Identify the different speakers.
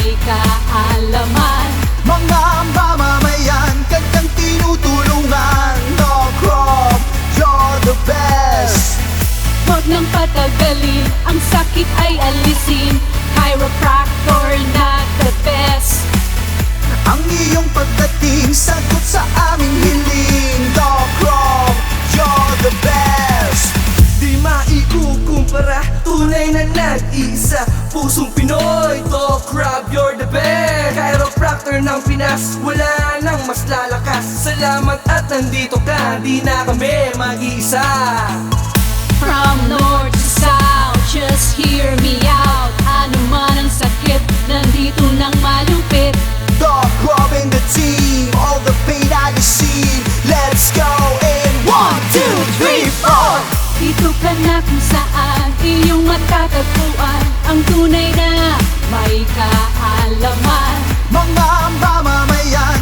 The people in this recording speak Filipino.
Speaker 1: may kaalaman.
Speaker 2: Mga mamamayan, kanyang tinutulungan. Doc Rob, you're the best.
Speaker 1: Huwag nang patagalin, ang sakit ay alisin. Chiropractor na the best.
Speaker 2: Ang iyong pagdating, sagot sa aming hiling. Doc Rob, you're the best.
Speaker 3: Di maikukumpara, tunay na nag-iisa. Pusong Pinoy, Doc Rob, you're the best. Chiropractor ng Pinas, wala nang mas lalakas. Salamat at nandito ka, di na kami mag-iisa.
Speaker 1: From north to south, just hear me out. Ano man ang sakit, nandito nang malupit.
Speaker 2: Doc Rob and the team, all the pain I receive. Let's go in 1, 2, 3, 4.
Speaker 1: Dito ka na kung saan iyong matatagpuan ang tunay na may kaalaman.
Speaker 2: Mga mamamayan,